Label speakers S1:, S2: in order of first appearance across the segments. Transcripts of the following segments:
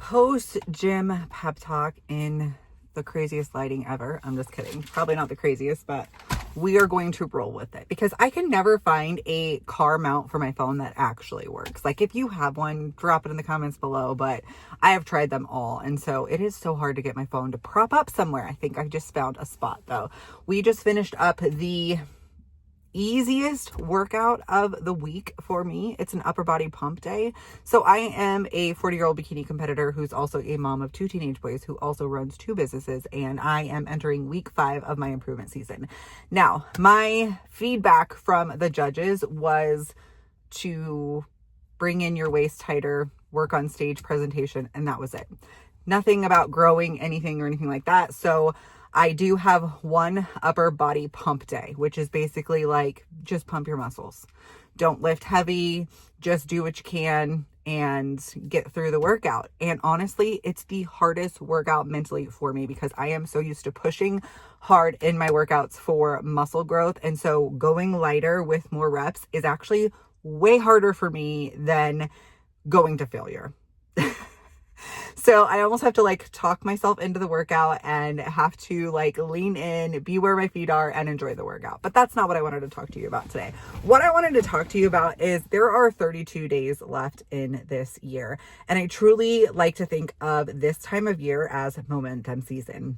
S1: post gym pep talk in the craziest lighting ever. I'm just kidding. Probably not the craziest, but we are going to roll with it because I can never find a car mount for my phone that actually works. Like if you have one, drop it in the comments below, but I have tried them all. And so it is so hard to get my phone to prop up somewhere. I think I just found a spot though. We just finished up the easiest workout of the week for me. It's an upper body pump day. So I am a 40-year-old bikini competitor who's also a mom of 2 teenage boys who also runs 2 businesses, and I am entering week 5 of my improvement season. Now, my feedback from the judges was to bring in your waist tighter, work on stage presentation, and that was it. Nothing about growing anything or anything like that. So I do have one upper body pump day, which is basically like just pump your muscles. Don't lift heavy, just do what you can and get through the workout. And honestly, it's the hardest workout mentally for me because I am so used to pushing hard in my workouts for muscle growth. And so going lighter with more reps is actually way harder for me than going to failure. So I almost have to like talk myself into the workout and have to like lean in, be where my feet are, and enjoy the workout. But that's not what I wanted to talk to you about today. What I wanted to talk to you about is there are 32 days left in this year. And I truly like to think of this time of year as momentum season.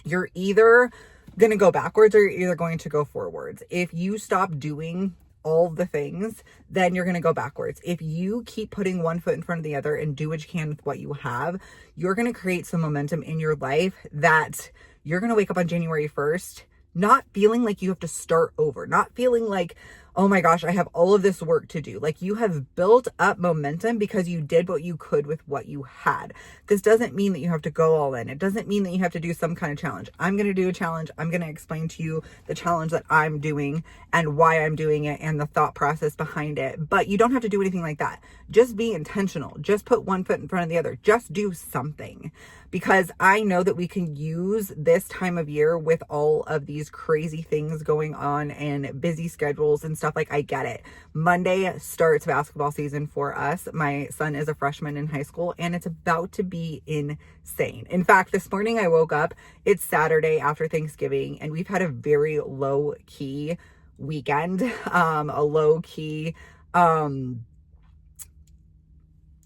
S1: You're either going to go backwards or you're either going to go forwards. If you stop doing all the things, then you're going to go backwards. If you keep putting one foot in front of the other and do what you can with what you have, you're going to create some momentum in your life that you're going to wake up on January 1st not feeling like you have to start over, not feeling like, oh my gosh, I have all of this work to do. Like you have built up momentum because you did what you could with what you had. This doesn't mean that you have to go all in. It doesn't mean that you have to do some kind of challenge. I'm going to do a challenge. I'm going to explain to you the challenge that I'm doing and why I'm doing it and the thought process behind it. But you don't have to do anything like that. Just be intentional. Just put one foot in front of the other. Just do something. Because I know that we can use this time of year with all of these crazy things going on and busy schedules and stuff. Like, I get it. Monday starts basketball season for us. My son is a freshman in high school and it's about to be insane. In fact, this morning I woke up, it's Saturday after Thanksgiving, and we've had a very low key weekend, a low key,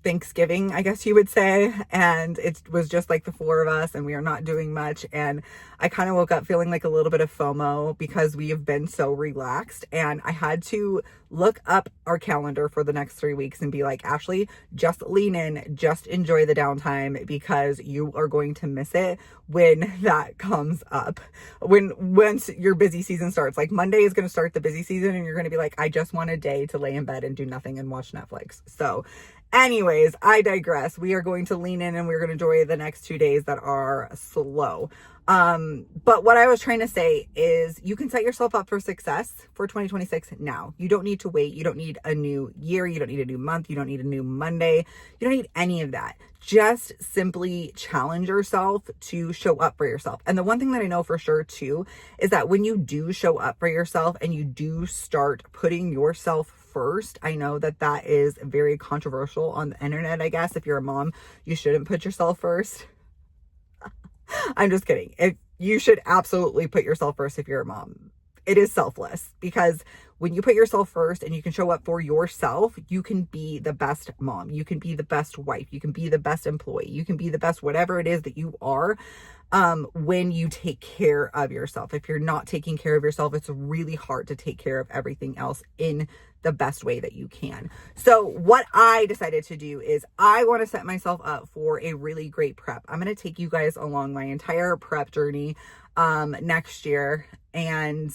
S1: Thanksgiving, I guess you would say. And it was just like the 4 of us and we are not doing much. And I kind of woke up feeling like a little bit of FOMO because we have been so relaxed. And I had to look up our calendar for the next 3 weeks and be like, Ashley, just lean in, just enjoy the downtime because you are going to miss it when that comes up. Once your busy season starts, like Monday is going to start the busy season and you're going to be like, I just want a day to lay in bed and do nothing and watch Netflix. So anyways, I digress. We are going to lean in and we're going to enjoy the next 2 days that are slow. But what I was trying to say is you can set yourself up for success for 2026 now. You don't need to wait. You don't need a new year. You don't need a new month. You don't need a new Monday. You don't need any of that. Just simply challenge yourself to show up for yourself. And the one thing that I know for sure too, is that when you do show up for yourself and you do start putting yourself first, I know that that is very controversial on the internet. I guess if you're a mom, you shouldn't put yourself first. I'm just kidding. You should absolutely put yourself first if you're a mom. It is selfless because when you put yourself first and you can show up for yourself, you can be the best mom. You can be the best wife. You can be the best employee. You can be the best whatever it is that you are when you take care of yourself. If you're not taking care of yourself, it's really hard to take care of everything else in the best way that you can. So what I decided to do is I want to set myself up for a really great prep. I'm going to take you guys along my entire prep journey next year. And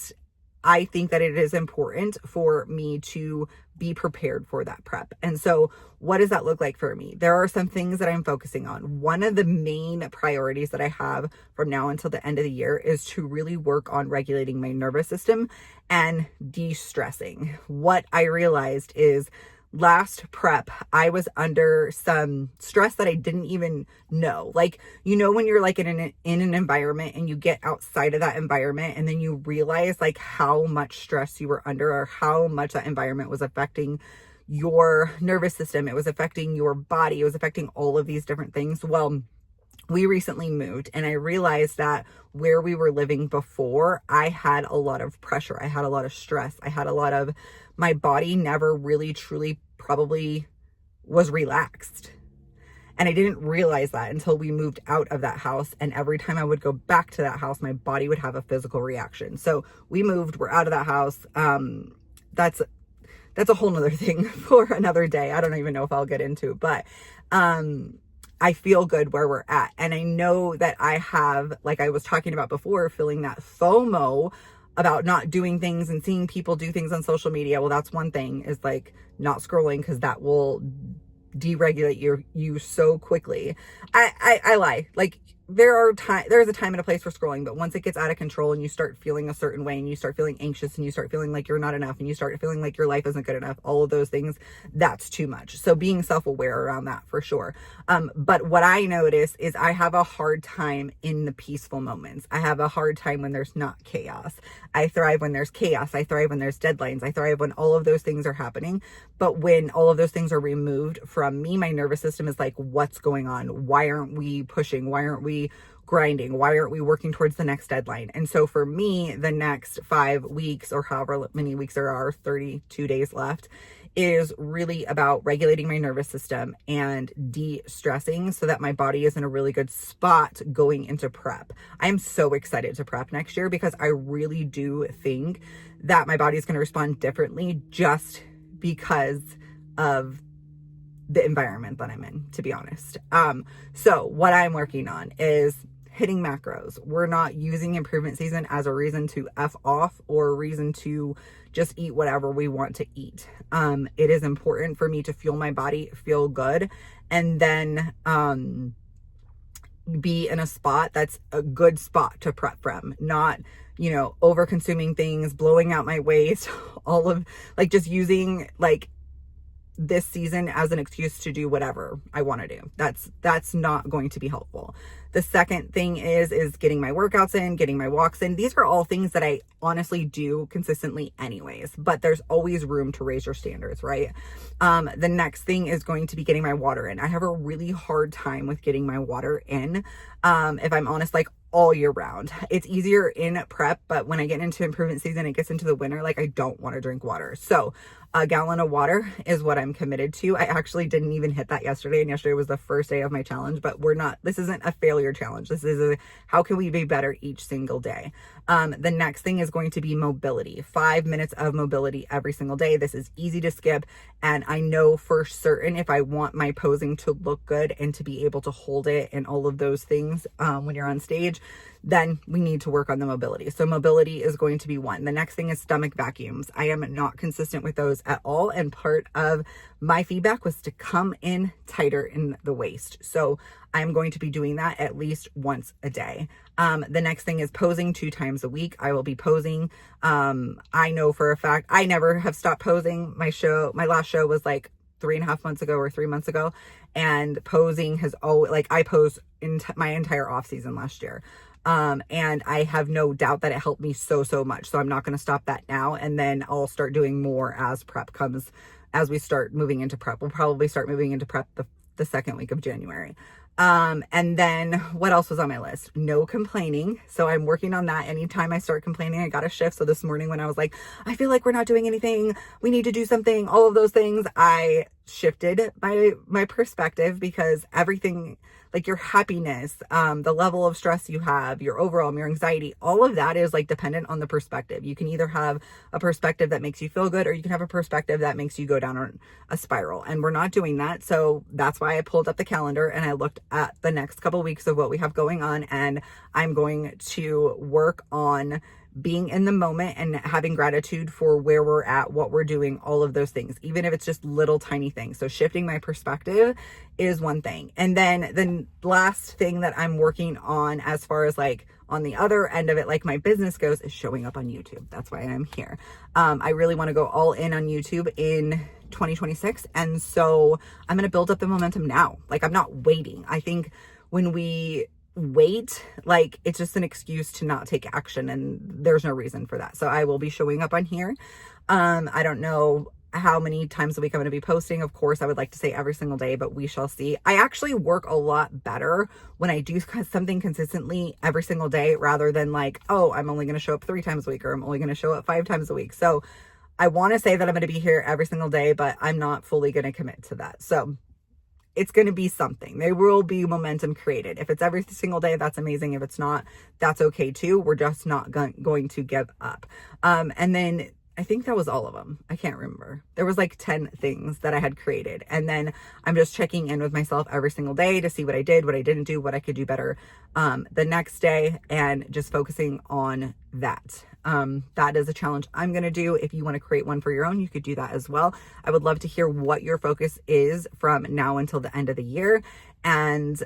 S1: I think that it is important for me to be prepared for that prep. And so what does that look like for me? There are some things that I'm focusing on. One of the main priorities that I have from now until the end of the year is to really work on regulating my nervous system and de-stressing. What I realized is last prep, I was under some stress that I didn't even know. Like, you know, when you're like in an environment and you get outside of that environment and then you realize like how much stress you were under or how much that environment was affecting your nervous system. It was affecting your body. It was affecting all of these different things. Well, we recently moved and I realized that where we were living before, I had a lot of pressure. I had a lot of stress. I had a lot of, my body never really truly probably was relaxed. And I didn't realize that until we moved out of that house. And every time I would go back to that house, my body would have a physical reaction. So we moved, we're out of that house. That's a whole nother thing for another day. I don't even know if I'll get into, but, I feel good where we're at. And I know that I have, like I was talking about before, feeling that FOMO about not doing things and seeing people do things on social media. Well, that's one thing, is like not scrolling, because that will deregulate you so quickly. I lie. Like there's a time and a place for scrolling, but once it gets out of control and you start feeling a certain way and you start feeling anxious and you start feeling like you're not enough and you start feeling like your life isn't good enough, all of those things, that's too much. So being self-aware around that for sure. But what I notice is I have a hard time in the peaceful moments. I have a hard time when there's not chaos. I thrive when there's chaos. I thrive when there's deadlines. I thrive when all of those things are happening. But when all of those things are removed from me, my nervous system is like, what's going on? Why aren't we pushing? Why aren't we grinding? Why aren't we working towards the next deadline? And so for me, the next 5 weeks, or however many weeks there are, 32 days left, is really about regulating my nervous system and de-stressing so that my body is in a really good spot going into prep. I am so excited to prep next year because I really do think that my body is going to respond differently just because of the environment that I'm in, to be honest. So what I'm working on is hitting macros. We're not using improvement season as a reason to F off or a reason to just eat whatever we want to eat. It is important for me to feel my body feel good and then be in a spot that's a good spot to prep from, not, over consuming things, blowing out my waist, all of like just using like this season as an excuse to do whatever I want to do. That's not going to be helpful. The second thing is getting my workouts in, getting my walks in. These are all things that I honestly do consistently anyways, but there's always room to raise your standards, right? The next thing is going to be getting my water in. I have a really hard time with getting my water in. If I'm honest, like all year round. It's easier in prep, but when I get into improvement season, it gets into the winter, like I don't want to drink water. So a gallon of water is what I'm committed to. I actually didn't even hit that yesterday, and yesterday was the first day of my challenge, but this isn't a failure challenge. This is how can we be better each single day? The next thing is going to be mobility. 5 minutes of mobility every single day. This is easy to skip. And I know for certain if I want my posing to look good and to be able to hold it and all of those things when you're on stage, then we need to work on the mobility. So mobility is going to be one. The next thing is stomach vacuums. I am not consistent with those at all. And part of my feedback was to come in tighter in the waist. So I'm going to be doing that at least once a day. The next thing is posing 2 times a week. I will be posing. I know for a fact, I never have stopped posing. My last show was like 3.5 months ago or 3 months ago. And posing has always, like I posed in my entire off season last year. And I have no doubt that it helped me so much. So I'm not going to stop that now. And then I'll start doing more as prep comes, as we start moving into prep. We'll probably start moving into prep the second week of January. And then what else was on my list? No complaining. So I'm working on that. Anytime I start complaining, I got a shift. So this morning when I was like, I feel like we're not doing anything, we need to do something, all of those things, I shifted my perspective, because everything, like your happiness, the level of stress you have, your overall, your anxiety, all of that is like dependent on the perspective. You can either have a perspective that makes you feel good, or you can have a perspective that makes you go down on a spiral. And we're not doing that. So that's why I pulled up the calendar and I looked at the next couple of weeks of what we have going on. And I'm going to work on being in the moment and having gratitude for where we're at, what we're doing, all of those things, even if it's just little tiny things. So shifting my perspective is one thing. And then the last thing that I'm working on as far as like on the other end of it, like my business goes, is showing up on YouTube. That's why I'm here. I really want to go all in on YouTube in 2026. And so I'm going to build up the momentum now. Like I'm not waiting. I think when we wait, like it's just an excuse to not take action, and there's no reason for that. So I will be showing up on here. I don't know how many times a week I'm going to be posting. Of course, I would like to say every single day, but we shall see. I actually work a lot better when I do something consistently every single day rather than like, oh, I'm only going to show up 3 times a week, or I'm only going to show up 5 times a week. So I want to say that I'm going to be here every single day, but I'm not fully going to commit to that. So it's going to be something. There will be momentum created. If it's every single day, that's amazing. If it's not, that's okay too. We're just not going to give up. And then I think that was all of them. I can't remember. There was like 10 things that I had created. And then I'm just checking in with myself every single day to see what I did, what I didn't do, what I could do better the next day, and just focusing on that. That is a challenge I'm going to do. If you want to create one for your own, you could do that as well. I would love to hear what your focus is from now until the end of the year. And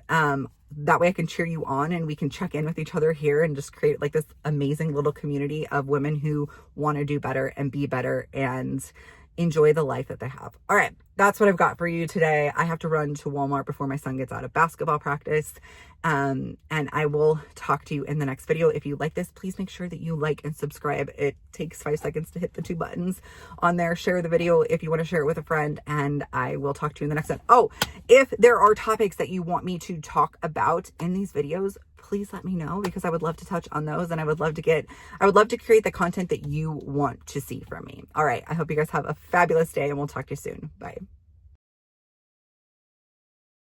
S1: that way I can cheer you on, and we can check in with each other here and just create like this amazing little community of women who want to do better and be better and enjoy the life that they have. All right, that's what I've got for you today. I have to run to Walmart before my son gets out of basketball practice. And I will talk to you in the next video. If you like this, please make sure that you like and subscribe. It takes 5 seconds to hit the 2 buttons on there. Share the video if you want to share it with a friend, and I will talk to you in the next one. Oh, if there are topics that you want me to talk about in these videos, please let me know, because I would love to touch on those, and I would love to create the content that you want to see from me. All right. I hope you guys have a fabulous day, and we'll talk to you soon. Bye.